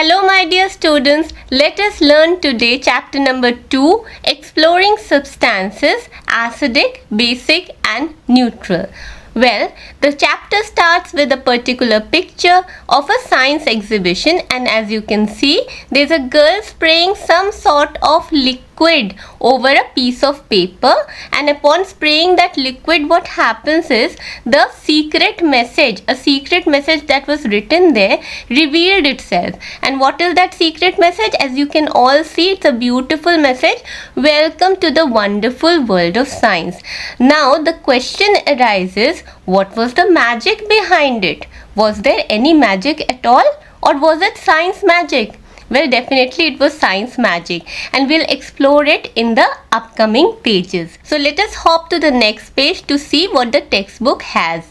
Hello my dear students, let us learn today chapter number 2, exploring substances, acidic, basic and neutral. Well, the chapter starts with a particular picture of a science exhibition, and as you can see, there's a girl spraying some sort of liquid over a piece of paper, and upon spraying that liquid, what happens is the secret message, a secret message that was written there, revealed itself. And what is that secret message? As you can all see, it's a beautiful message. Welcome to the wonderful world of science. Now the question arises, what was the magic behind it? Was there any magic at all, or was it science magic? Well, definitely it was science magic, and we'll explore it in the upcoming pages. So let us hop to the next page to see what the textbook has.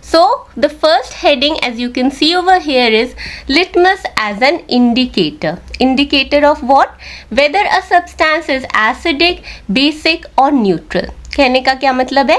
So the first heading, as you can see over here, is litmus as an indicator. Indicator of what? Whether a substance is acidic, basic or neutral. कहने का क्या मतलब है?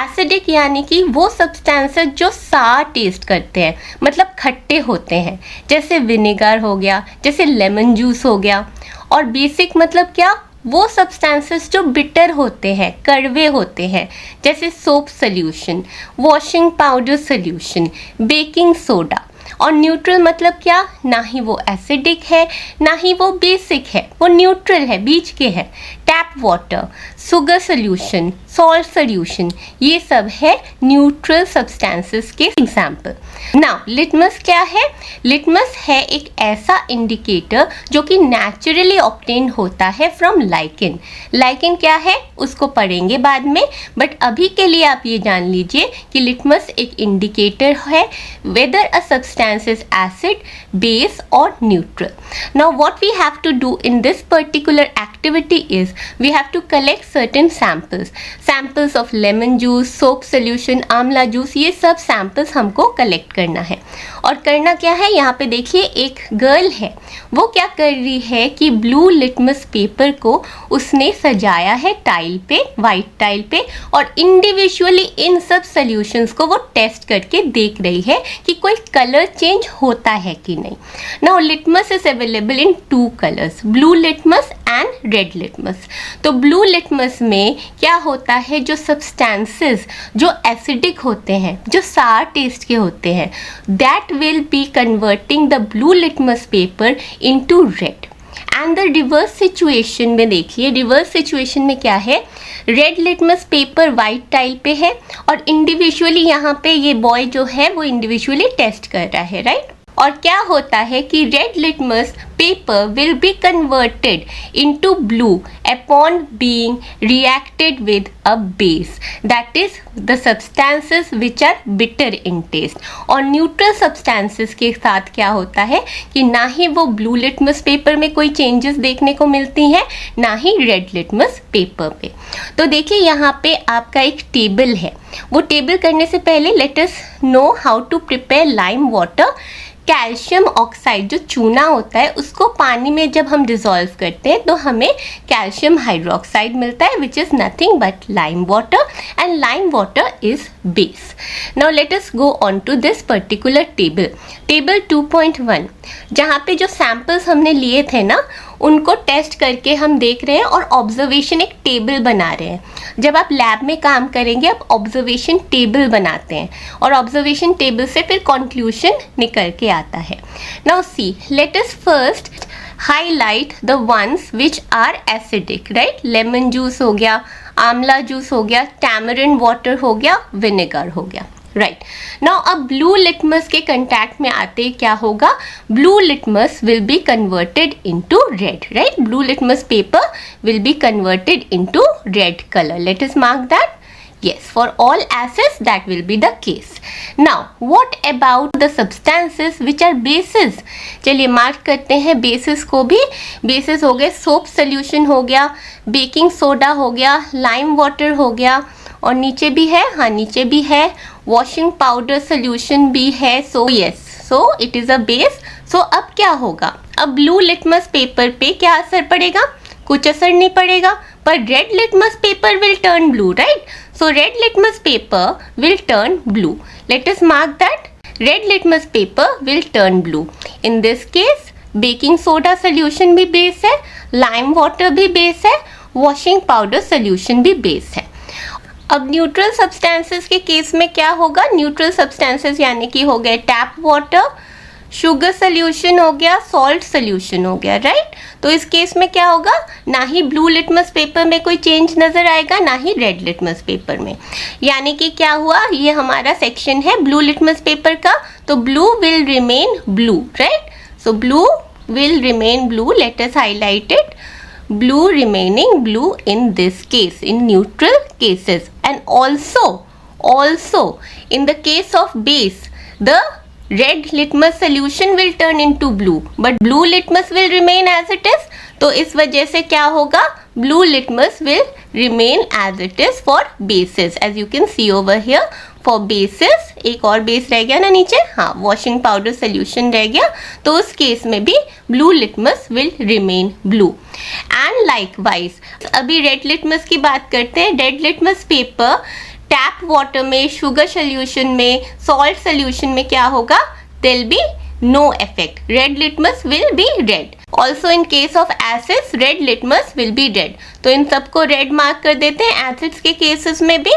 Acidic यानी कि वो substances जो सार टेस्ट करते हैं, मतलब खट्टे होते हैं, जैसे विनेगर हो गया, जैसे लेमन जूस हो गया. और बेसिक मतलब क्या? वो सब्सटेंसेस जो बिटर होते हैं, कड़वे होते हैं, जैसे soap solution, washing powder solution, baking soda. और न्यूट्रल मतलब क्या? ना ही वो एसिडिक है, ना ही वो बेसिक है, वो न्यूट्रल है, बीच के है. Tap water, sugar solution, salt solution, ये सब है न्यूट्रल सब्सटेंसेस के एग्जाम्पल. नाउ लिटमस क्या है? लिटमस है एक ऐसा इंडिकेटर जो कि नेचुरली ऑब्टेन होता है फ्रॉम लाइकेन. लाइकेन क्या है उसको पढ़ेंगे बाद में, बट अभी के लिए आप ये जान लीजिए कि लिटमस एक इंडिकेटर है whether a substance is acid, base or neutral. Now what we have to do in this particular activity is we have to collect certain samples. Samples of lemon juice, soap solution, Amla juice, ये सब samples हमको collect करना है. और करना क्या है? यहाँ पे देखिए एक गर्ल है, वो क्या कर रही है कि ब्लू लिटमस पेपर को उसने सजाया है टाइल पे, वाइट टाइल पे, और इंडिविजुअली इन सब सॉल्यूशंस को वो टेस्ट करके देख रही है कि कोई कलर चेंज होता है कि नहीं. Now litmus is available in 2 colours, blue litmus and red litmus. तो ब्लू लिटमस में क्या होता है? जो सब्सटेंसेस जो एसिडिक होते हैं, जो सार टेस्ट के होते हैं, that will be converting the blue litmus paper into red. And the reverse situation में देखिए, रिवर्स सिचुएशन में क्या है? Red litmus paper white tile पे है और इंडिविजुअली यहाँ पे ये बॉय जो है वो इंडिविजुअली टेस्ट कर रहा है, राइट? और क्या होता है कि red litmus paper will be converted into blue upon being reacted with a base, that is the substances which are bitter in taste. और न्यूट्रल सब्सटेंसेस के साथ क्या होता है कि ना ही वो ब्लू लिटमस पेपर में कोई चेंजेस देखने को मिलती हैं, ना ही रेड लिटमस पेपर पे. तो देखिए यहाँ पे आपका एक टेबल है. वो टेबल करने से पहले let us know how to prepare lime water. Calcium oxide जो चूना होता है उसको पानी में जब हम डिसॉल्व करते हैं तो हमें कैल्शियम हाइड्रोक्साइड मिलता है, which is nothing but lime water, and lime water is base. Now let us go on to this particular table. Table 2.1 जहाँ पे जो सैम्पल्स हमने लिए थे ना, उनको टेस्ट करके हम देख रहे हैं और ऑब्जर्वेशन एक टेबल बना रहे हैं. जब आप लैब में काम करेंगे आप ऑब्जर्वेशन टेबल बनाते हैं और ऑब्जर्वेशन टेबल से फिर कंक्लूजन निकल के आता है. Now see, let us first highlight the ones which are acidic, right? Lemon juice हो गया, आमला जूस हो गया, टैमरिंड वाटर हो गया, विनेगर हो गया, राइट? नाउ अब ब्लू लिटमस के कंटैक्ट में आते क्या होगा? Blue litmus will be converted into red, right? Blue litmus paper will be converted into red colour. Let us mark that. Yes, for all acids that will be the case. Now, what about the substances which are bases? चलिए mark करते हैं bases को भी. bases हो गए, soap solution हो गया, baking soda हो गया, लाइम वाटर हो गया, और नीचे भी है, हाँ नीचे भी है, वॉशिंग पाउडर सोल्यूशन भी है. So yes, so it is a base. So अब क्या होगा? अब ब्लू लिटमस पेपर पे क्या असर पड़ेगा? कुछ असर नहीं पड़ेगा, पर red litmus paper will turn blue, right? So red litmus paper will turn blue. Let us mark that. Red litmus paper will turn blue. In this case, baking soda solution भी बेस है, lime water भी base है, washing powder solution भी base है। अब neutral substances के case में क्या होगा, न्यूट्रल सब्सटेंसेस यानी कि हो गए टैप वाटर, शुगर सोल्यूशन हो गया, सॉल्ट सोल्यूशन हो गया, राइट। तो इस केस में क्या होगा, ना ही ब्लू लिटमस पेपर में कोई चेंज नजर आएगा, ना ही रेड लिटमस पेपर में। यानी कि क्या हुआ, ये हमारा सेक्शन है ब्लू लिटमस पेपर का, तो blue will remain blue, right. So blue will remain blue, let us highlight it, blue remaining blue in this case, in neutral cases. And also in the case of base, the red litmus solution will turn into blue, but blue litmus will remain as it is. तो इस वजह से क्या होगा, blue litmus will remain as it is for bases, as you can see over here. For bases, एक और base रह गया ना नीचे, हाँ, वॉशिंग पाउडर सोल्यूशन रह गया, तो उस केस में भी blue litmus will remain blue. And likewise अभी रेड लिटमस की बात करते हैं। Red litmus paper tap water में, शुगर सोल्यूशन में, सॉल्ट सोल्यूशन में क्या होगा, there will be no effect, red litmus will be red. Also in case of acids red litmus will be red, तो इन सबको रेड मार्क कर देते हैं एसिड्स के केसेस में भी,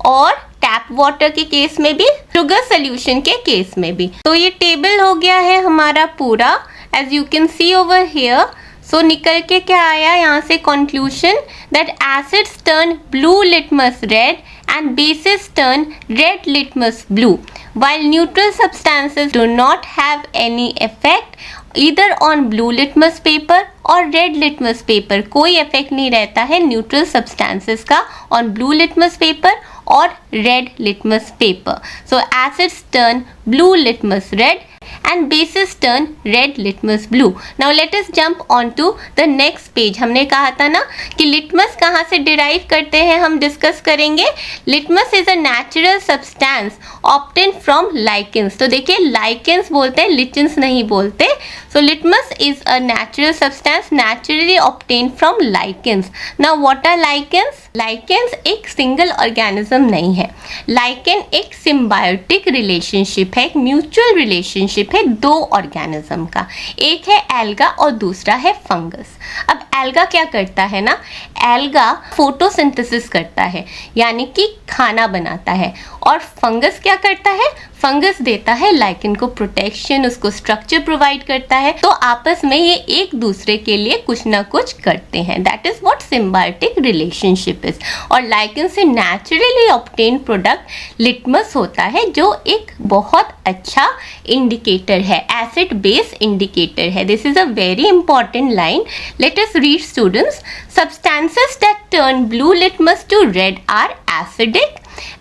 और टैप वाटर के केस में भी, शुगर सोल्यूशन के केस में भी। तो ये टेबल हो गया है हमारा पूरा, as you can see over here. So निकल के क्या आया यहाँ से conclusion, that acids turn blue litmus red and bases turn red litmus blue, while neutral substances do not have any effect either on blue litmus paper और red litmus paper। कोई effect नहीं रहता है न्यूट्रल सब्सटेंसेस का on blue litmus paper और red litmus paper. So acids turn blue litmus red and bases turn red litmus blue. Now let us jump on to the next page. हमने कहा था ना कि लिटमस कहाँ से derive करते हैं, हम डिस्कस करेंगे। Litmus is a natural substance obtain from lichens. तो देखिए लाइकेंस बोलते हैं, लिचेंस नहीं बोलते। So litmus is a natural substance naturally obtain from lichens. Now what are lichens? Lichens एक सिंगल ऑर्गेनिज्म नहीं है, लाइकेन एक सिम्बायोटिक रिलेशनशिप है, एक म्यूचुअल रिलेशनशिप है दो ऑर्गेनिज्म का, एक है एल्गा और दूसरा है फंगस। अब एल्गा क्या करता है ना, एल्गा फोटोसिंथेसिस करता है यानी कि खाना बनाता है, और फंगस क्या करता है, फंगस देता है लाइकेन को प्रोटेक्शन, उसको स्ट्रक्चर प्रोवाइड करता है। तो आपस में ये एक दूसरे के लिए कुछ ना कुछ करते हैं, that is what symbiotic relationship is. और लाइकेन से नेचुरली ऑब्टेन प्रोडक्ट लिटमस होता है, जो एक बहुत अच्छा इंडिकेटर है, एसिड बेस इंडिकेटर है। This is a very important line, let us read students. Substances that turn blue litmus to red are acidic,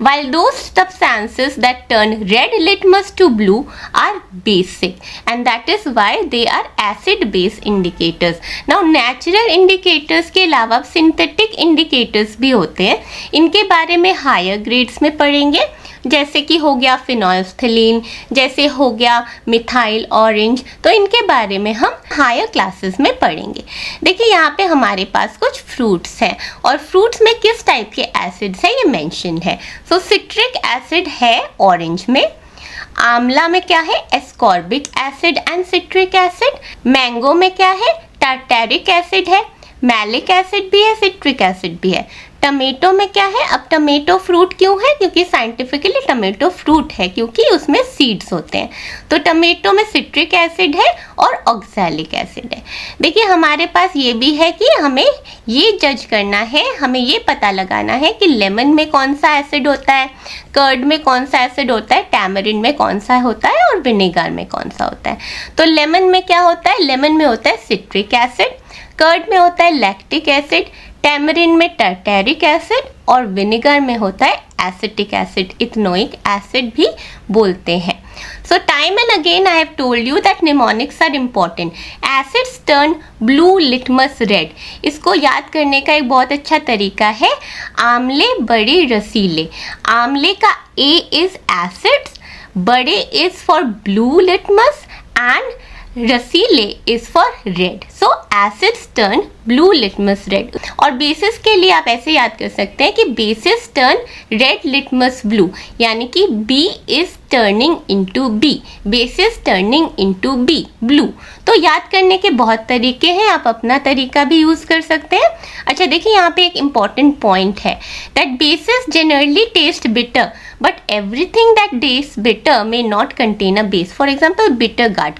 while those substances that turn red litmus to blue are basic, and that is why they are acid base indicators. Now natural indicators के अलावा synthetic indicators भी होते हैं, इनके बारे में higher grades में पढ़ेंगे, जैसे कि हो गया फिनोल्फ्थलीन, जैसे हो गया मिथाइल ऑरेंज, तो इनके बारे में हम हायर क्लासेस में पढ़ेंगे। देखिए यहाँ पे हमारे पास कुछ फ्रूट्स हैं, और फ्रूट्स में किस टाइप के एसिड्स है ये मेंशन है। सो सिट्रिक एसिड है ऑरेंज में, आंवला में क्या है, ascorbic acid and citric acid, mango में क्या है, टार्टारिक एसिड है, मैलिक एसिड भी है, सिट्रिक एसिड भी है। टमेटो में क्या है, अब टमेटो फ्रूट क्यों है, क्योंकि साइंटिफिकली टमेटो फ्रूट है क्योंकि उसमें सीड्स होते हैं। तो टमेटो में सिट्रिक एसिड है और ऑक्सैलिक एसिड है। देखिए हमारे पास ये भी है कि हमें ये जज करना है, हमें ये पता लगाना है कि लेमन में कौन सा एसिड होता है, कर्ड में कौन सा एसिड होता है, टैमरिन में कौन सा होता है, और विनेगर में कौन सा होता है। तो लेमन में क्या होता है, लेमन में होता है सिट्रिक एसिड, कर्ड में होता है लैक्टिक एसिड, टैमरिन में टार्टारिक एसिड, और विनेगर में होता है एसिटिक एसिड, इथेनोइक एसिड भी बोलते हैं। So time and again I have told you that mnemonics are important. Acids turn blue litmus red. इसको याद करने का एक बहुत अच्छा तरीका है, आमले बड़े रसीले। आमले का A is acids, बड़े is for blue litmus and रसीले is for red. So acids turn blue litmus red. और बेसिस के लिए आप ऐसे याद कर सकते हैं कि bases turn red litmus blue, यानी कि B is turning into B, bases turning into B blue. तो याद करने के बहुत तरीके हैं, आप अपना तरीका भी यूज़ कर सकते हैं। अच्छा देखिए, यहाँ पे एक इम्पॉर्टेंट पॉइंट है that bases generally test bitter but everything that test bitter may not contain a base. For example bitter gourd,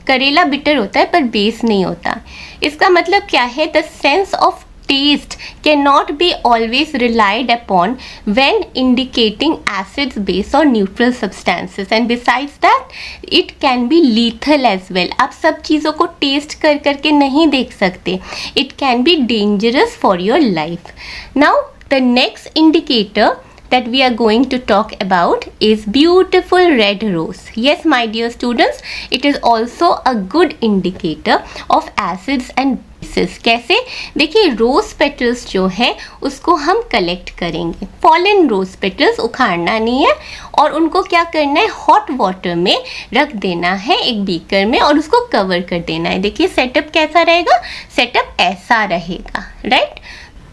करेला बिटर होता है पर बेस नहीं होता। इसका मतलब क्या है, the sense of taste cannot be always relied upon when indicating acids, base or neutral substances, and besides that it can be lethal as well। आप सब चीज़ों को टेस्ट कर करके नहीं देख सकते, it can be dangerous for your life। Now the next indicator that we are going to talk about is beautiful red rose। Yes my dear students, it is also a good indicator of acids and bases। कैसे? देखिए, rose petals जो है उसको हम collect करेंगे। Fallen rose petals उखाड़ना नहीं है और उनको क्या करना है, हॉट वाटर में रख देना है एक बीकर में और उसको कवर कर देना है। देखिए सेटअप कैसा रहेगा, सेटअप ऐसा रहेगा, राइट।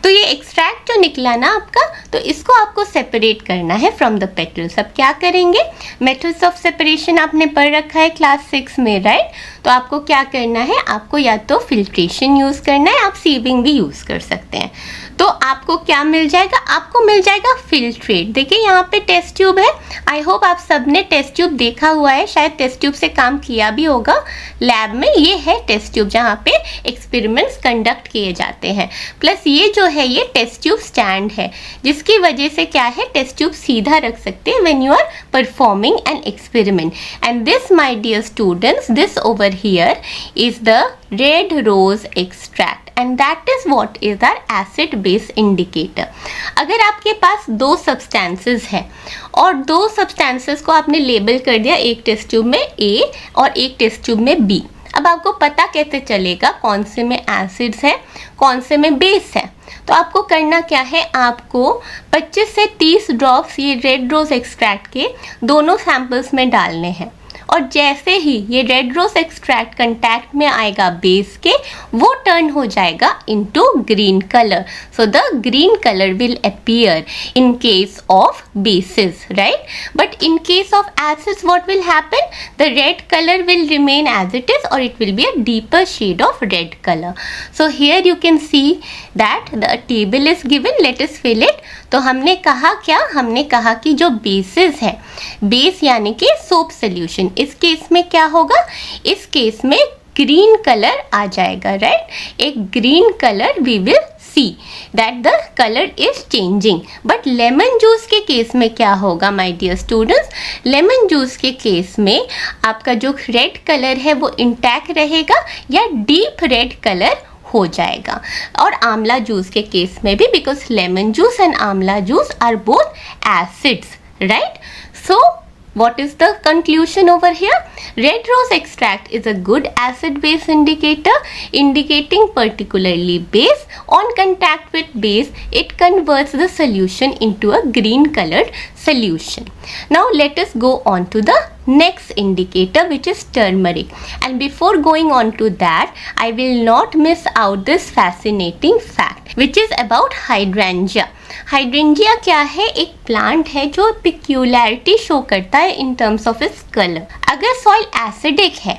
तो ये एक्सट्रैक्ट जो निकला ना आपका, तो इसको आपको सेपरेट करना है फ्रॉम द पेटल्स। अब क्या करेंगे, मेथड्स ऑफ सेपरेशन आपने पढ़ रखा है क्लास 6 में, राइट। तो आपको क्या करना है, आपको या तो फिल्ट्रेशन यूज़ करना है, आप सीविंग भी यूज़ कर सकते हैं। तो आपको क्या मिल जाएगा, आपको मिल जाएगा फिल्ट्रेट। देखिए यहाँ पे टेस्ट ट्यूब है, आई होप आप सबने टेस्ट ट्यूब देखा हुआ है, शायद टेस्ट ट्यूब से काम किया भी होगा लैब में। ये है टेस्ट ट्यूब जहाँ पे एक्सपेरिमेंट्स कंडक्ट किए जाते हैं। प्लस ये जो है ये टेस्ट ट्यूब स्टैंड है, जिसकी वजह से क्या है, टेस्ट ट्यूब सीधा रख सकते हैं when you are performing an experiment. And this my dear students, this over here is the red rose extract and that is what is our acid base indicator। अगर आपके पास दो सब्सटेंसेस है और दो सब्सटेंसेस को आपने लेबल कर दिया, एक टेस्ट ट्यूब में A और एक टेस्ट ट्यूब में B, अब आपको पता कैसे चलेगा कौन से में एसिड्स है कौन से में बेस है। तो आपको करना क्या है, आपको 25 से 30 ड्रॉप्स ये रेड रोज एक्सट्रैक्ट के दोनों सैंपल्स में डालने हैं और जैसे ही ये रेड रोज एक्सट्रैक्ट कंटैक्ट में आएगा बेस के, वो टर्न हो जाएगा into green colour. So the green colour will appear in case of bases, right. But in case of acids what will happen, the red colour will remain as it is और it will be a deeper shade of red colour. So here you can see that the table is given, let us fill it. तो हमने कहा क्या, हमने कहा कि जो basis है, बेस यानी कि सोप सोल्यूशन, इस केस में क्या होगा, इस केस में ग्रीन कलर आ जाएगा, राइट। एक green colour we will see that the colour is changing. But lemon juice के केस में क्या होगा my dear students, lemon juice के केस में आपका जो रेड कलर है वो इंटैक्ट रहेगा या डीप रेड कलर हो जाएगा। और आंवला जूस के केस में भी, बिकॉज लेमन जूस एंड आंवला juice are both acids, right. So what is the conclusion over here? Red rose extract is a good acid base indicator indicating particularly base. On contact with base, it converts the solution into a green colored solution. Now let us go on to the next indicator, which is turmeric. And before going on to that, I will not miss out this fascinating fact, which is about hydrangea. Hydrangea क्या है, एक plant है जो पिक्यूलैरिटी show करता है in terms of its colour. अगर soil acidic है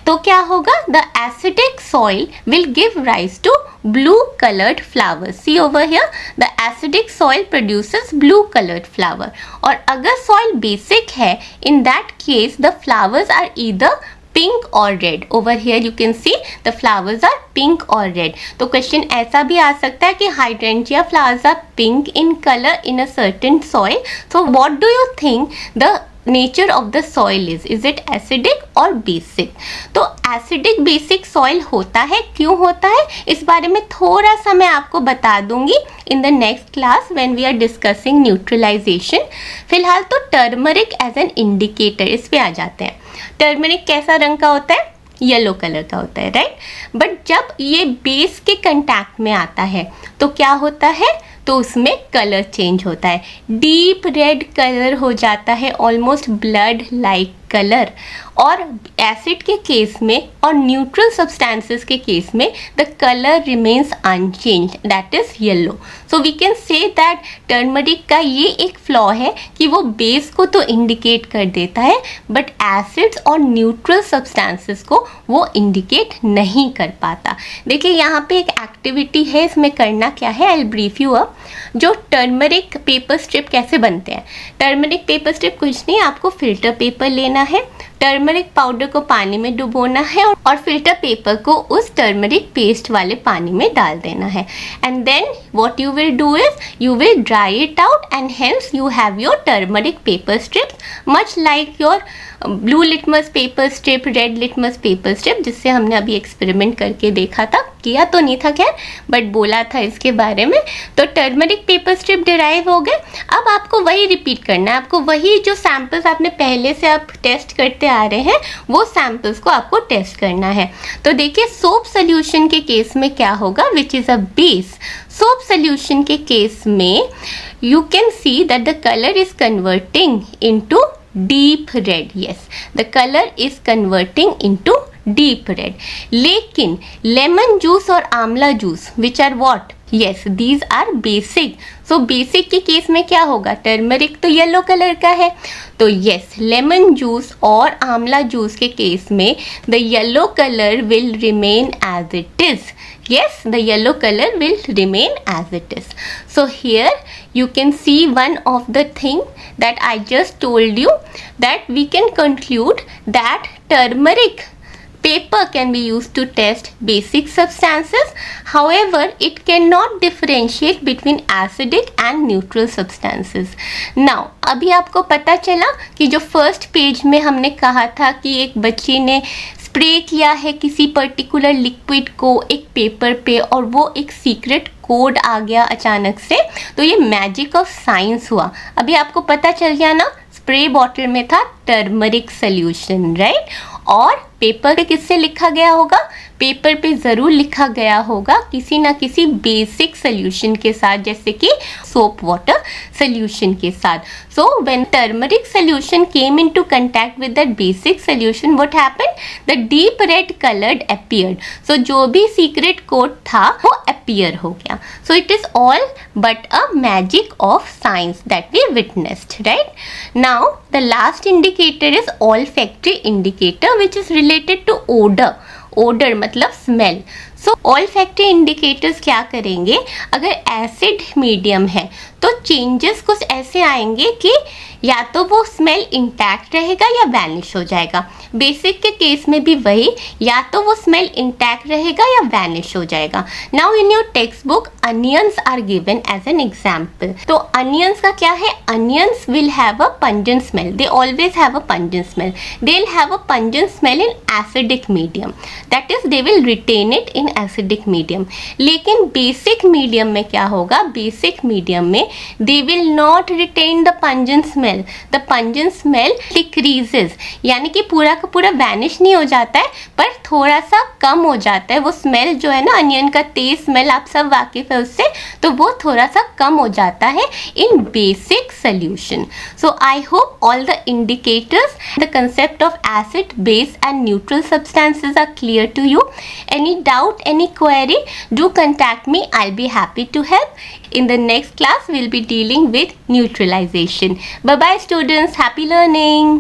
तो क्या होगा, the acidic soil will give rise to blue colored flowers। See over here, the acidic soil produces blue colored flower। और अगर soil basic है, in that case the flowers are either pink or red। Over here you can see the flowers are pink or red। तो question ऐसा भी आ सकता है कि hydrangea flowers are pink in color in a certain soil। So what do you think the nature of the soil is it acidic or basic? तो acidic basic soil होता है, क्यों होता है, इस बारे में थोड़ा सा मैं आपको बता दूंगी in the next class when we are discussing neutralization। फिलहाल तो turmeric as an indicator इस पे आ जाते हैं। टर्मरिक कैसा रंग का होता है, येलो कलर का होता है, राइट। बट जब ये बेस के कंटैक्ट में आता है तो क्या होता है, तो उसमें कलर चेंज होता है, डीप रेड कलर हो जाता है, ऑलमोस्ट ब्लड लाइक कलर। और एसिड के केस में और न्यूट्रल सब्सटेंसेस के केस में the colour remains unchange, that is yellow. So we can say that turmeric का ये एक फ्लॉ है कि वो बेस को तो इंडिकेट कर देता है बट एसिड्स और न्यूट्रल सब्सटेंसेस को वो इंडिकेट नहीं कर पाता. देखिए यहाँ पे एक एक्टिविटी है, इसमें करना क्या है, I will brief you up. जो टर्मरिक पेपर स्ट्रिप कैसे बनते हैं. टर्मरिक पेपर स्ट्रिप कुछ नहीं, आपको फिल्टर पेपर लेना है, टर्मरिक पाउडर को पानी में डुबोना है और फिल्टर पेपर को उस टर्मरिक पेस्ट वाले पानी में डाल देना है. And then what you will do is you will dry it out and hence you have your turmeric paper strips much like your blue litmus paper strip, red litmus paper strip, जिससे हमने अभी experiment करके देखा था. किया तो नहीं था खैर, बट बोला था इसके बारे में. तो टर्मरिक पेपर स्ट्रिप डिराइव हो गए. अब आपको वही रिपीट करना है, आपको वही जो सैम्पल्स आपने पहले से आप टेस्ट करते आ रहे हैं वो सैम्पल्स को आपको टेस्ट करना है. तो देखिए सोप सोल्यूशन के केस में क्या होगा, which is a base. Soap solution के केस में you can see that the colour is converting into deep red. Yes, the color is converting into deep red. लेकिन lemon juice और आंवला juice which are what? Yes, these are basic. So basic के case में क्या होगा, turmeric तो yellow colour का है, तो yes, लेमन जूस और आंवला जूस के केस में the yellow color will remain as it is. Yes, the yellow color will remain as it is. So here you can see one of the thing that I just told you, that we can conclude that turmeric paper can be used to test basic substances. However, it cannot differentiate between acidic and neutral substances. Now, अभी आपको पता चला कि जो first page में हमने कहा था कि एक बच्ची ने स्प्रे किया है किसी पर्टिकुलर लिक्विड को एक पेपर पे और वो एक सीक्रेट कोड आ गया अचानक से, तो ये मैजिक ऑफ साइंस हुआ. अभी आपको पता चल गया ना, स्प्रे बॉटल में था टर्मरिक सोल्यूशन, राइट. और पेपर पे किससे लिखा गया होगा, पेपर पे ज़रूर लिखा गया होगा किसी ना किसी बेसिक सोल्यूशन के साथ, जैसे कि सोप वाटर सोल्यूशन के साथ. So when turmeric solution came into contact with that basic solution, what happened, the deep red coloured appeared. So जो भी सीक्रेट कोड था वो अपीयर हो गया. So it is all but a magic of science that we witnessed, right. Now the last indicator is olfactory indicator which is related to odor. odor मतलब smell. So olfactory indicators क्या करेंगे, अगर acid medium है तो changes कुछ ऐसे आएंगे कि या तो वो स्मेल इंटैक्ट रहेगा या वैनिश हो जाएगा. बेसिक के केस में भी वही, या तो वो स्मेल इंटैक्ट रहेगा या वैनिश हो जाएगा. Now in your text book onions are given as an example. तो अनियंस का क्या है, onions will have a pungent smell, they always have a pungent smell. They will have a pungent smell in acidic medium, that is they will retain it in acidic medium. लेकिन basic medium में क्या होगा, basic medium में they will not retain the pungent smell. The pungent smell decreases, यानी कि पूरा का पूरा वैनिश नहीं हो जाता है पर थोड़ा सा कम हो जाता है. वो स्मेल जो है ना, अनियन का तेज स्मेल, आप सब वाकिफ है उससे, तो वो थोड़ा सा कम हो जाता है in basic solution. So I hope all the indicators, the concept of acid, base and neutral substances are clear to you. Any doubt, any query, do contact me. I'll be happy to help. In the next class, we'll be dealing with neutralization. Bye bye students. Happy learning.